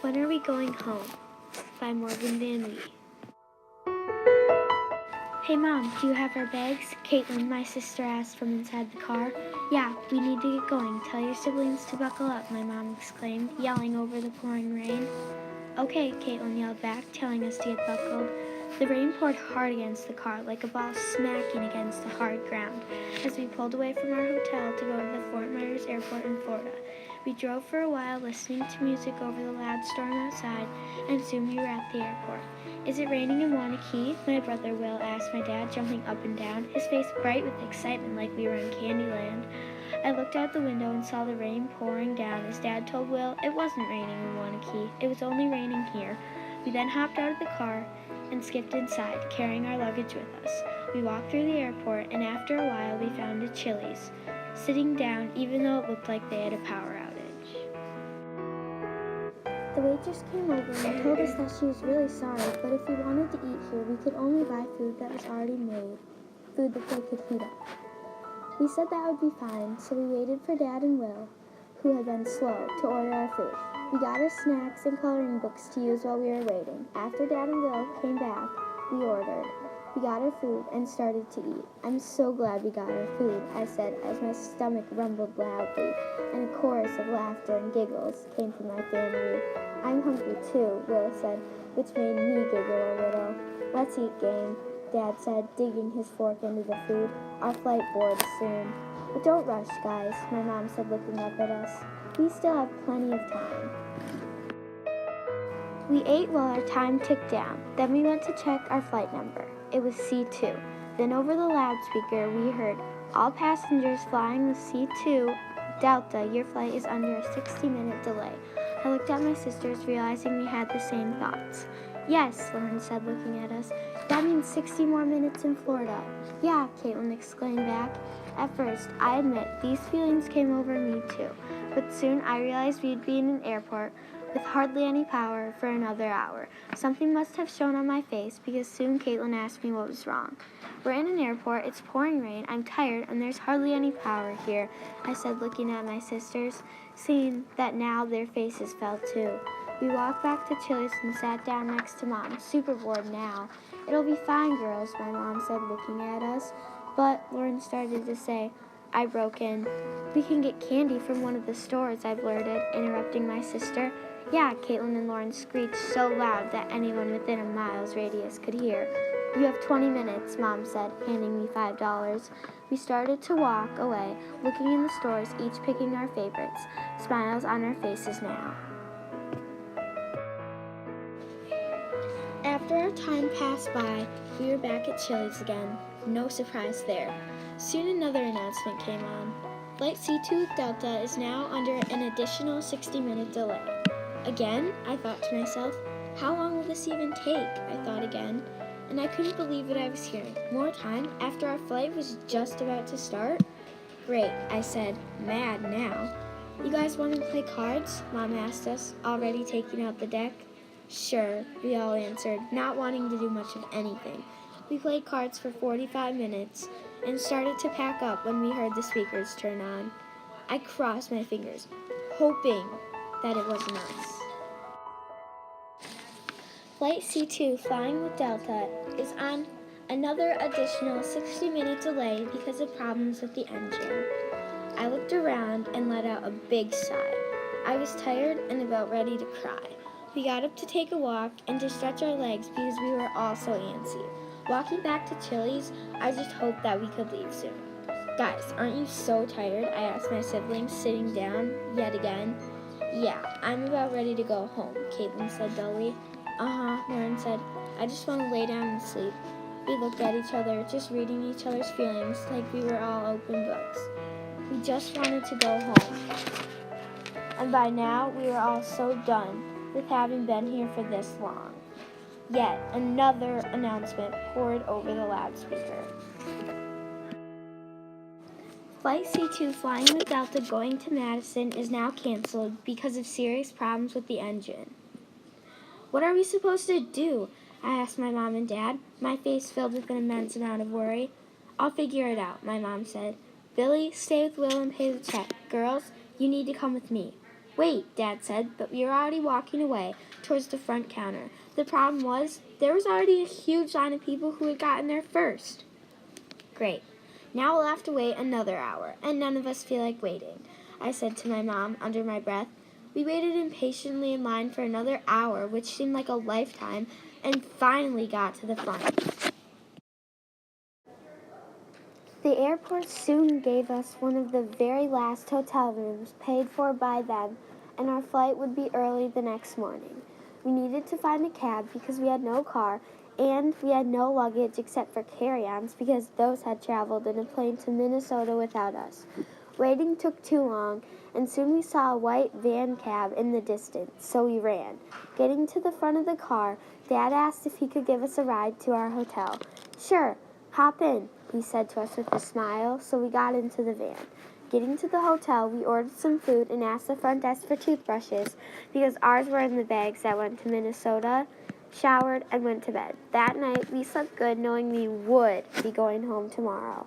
When Are We Going Home? By Morgan Van Lee. Hey Mom, do you have our bags? Caitlin, my sister, asked from inside the car. Yeah, we need to get going. Tell your siblings to buckle up, my mom exclaimed, yelling over the pouring rain. Okay, Caitlin yelled back, telling us to get buckled. The rain poured hard against the car, like a ball smacking against the hard ground, as we pulled away from our hotel to go to the Fort Myers Airport in Florida. We drove for a while, listening to music over the loud storm outside, and soon we were at the airport. Is it raining in Waunakee? My brother Will asked my dad, jumping up and down, his face bright with excitement like we were in Candyland. I looked out the window and saw the rain pouring down as Dad told Will it wasn't raining in Waunakee, it was only raining here. We then hopped out of the car and skipped inside, carrying our luggage with us. We walked through the airport, and after a while we found a Chili's, sitting down even though it looked like they had a power outage. The waitress came over and told us that she was really sorry, but if we wanted to eat here, we could only buy food that was already made, food that they could heat up. We said that would be fine, so we waited for Dad and Will, who had been slow, to order our food. We got our snacks and coloring books to use while we were waiting. After Dad and Will came back, we ordered. We got our food and started to eat. I'm so glad we got our food, I said as my stomach rumbled loudly, and a chorus of laughter and giggles came from my family. I'm hungry too, Will said, which made me giggle a little. Let's eat, gang, Dad said, digging his fork into the food. Our flight boards soon. But don't rush, guys, my mom said, looking up at us. We still have plenty of time. We ate while our time ticked down. Then we went to check our flight number. It was C2. Then over the loudspeaker, we heard, all passengers flying with C2 Delta, your flight is under a 60-minute delay. I looked at my sisters, realizing we had the same thoughts. Yes, Lauren said, looking at us. That means 60 more minutes in Florida. Yeah, Caitlin exclaimed back. At first, I admit, these feelings came over me too. But soon I realized we'd be in an airport with hardly any power for another hour. Something must have shown on my face because soon Caitlin asked me what was wrong. We're in an airport, it's pouring rain, I'm tired, and there's hardly any power here, I said, looking at my sisters, seeing that now their faces fell too. We walked back to Chili's and sat down next to Mom, super bored now. It'll be fine, girls, my mom said, looking at us. But Lauren started to say. I broke in. We can get candy from one of the stores, I blurted, interrupting my sister. Yeah, Caitlin and Lauren screeched so loud that anyone within a mile's radius could hear. You have 20 minutes, Mom said, handing me $5. We started to walk away, looking in the stores, each picking our favorites, smiles on our faces now. After our time passed by, we were back at Chili's again. No surprise there. Soon another announcement came on. Flight C2 with Delta is now under an additional 60-minute delay. Again, I thought to myself, how long will this even take? I thought again, and I couldn't believe what I was hearing. More time after our flight was just about to start? Great, I said, mad now. You guys want to play cards? Mom asked us, already taking out the deck. Sure, we all answered, not wanting to do much of anything. We played cards for 45 minutes and started to pack up when we heard the speakers turn on. I crossed my fingers, hoping that it wasn't us. Flight C2 flying with Delta is on another additional 60-minute delay because of problems with the engine. I looked around and let out a big sigh. I was tired and about ready to cry. We got up to take a walk and to stretch our legs because we were all so antsy. Walking back to Chili's, I just hoped that we could leave soon. Guys, aren't you so tired? I asked my siblings, sitting down yet again. Yeah, I'm about ready to go home, Caitlin said dully. Lauren said. I just want to lay down and sleep. We looked at each other, just reading each other's feelings like we were all open books. We just wanted to go home. And by now, we were all so done with having been here for this long. Yet another announcement poured over the loudspeaker. Flight C2 flying with Delta going to Madison is now canceled because of serious problems with the engine. What are we supposed to do? I asked my mom and dad, my face filled with an immense amount of worry. I'll figure it out, my mom said. Billy, stay with Will and pay the check. Girls, you need to come with me. Wait, Dad said, but we were already walking away towards the front counter. The problem was, there was already a huge line of people who had gotten there first. Great. Now we'll have to wait another hour, and none of us feel like waiting, I said to my mom under my breath. We waited impatiently in line for another hour, which seemed like a lifetime, and finally got to the front. The airport soon gave us one of the very last hotel rooms paid for by them, and our flight would be early the next morning. We needed to find a cab because we had no car, and we had no luggage except for carry-ons because those had traveled in a plane to Minnesota without us. Waiting took too long, and soon we saw a white van cab in the distance, so we ran. Getting to the front of the car, Dad asked if he could give us a ride to our hotel. Sure, hop in, he said to us with a smile, so we got into the van. Getting to the hotel, we ordered some food and asked the front desk for toothbrushes because ours were in the bags that went to Minnesota, showered, and went to bed. That night, we slept good knowing we would be going home tomorrow.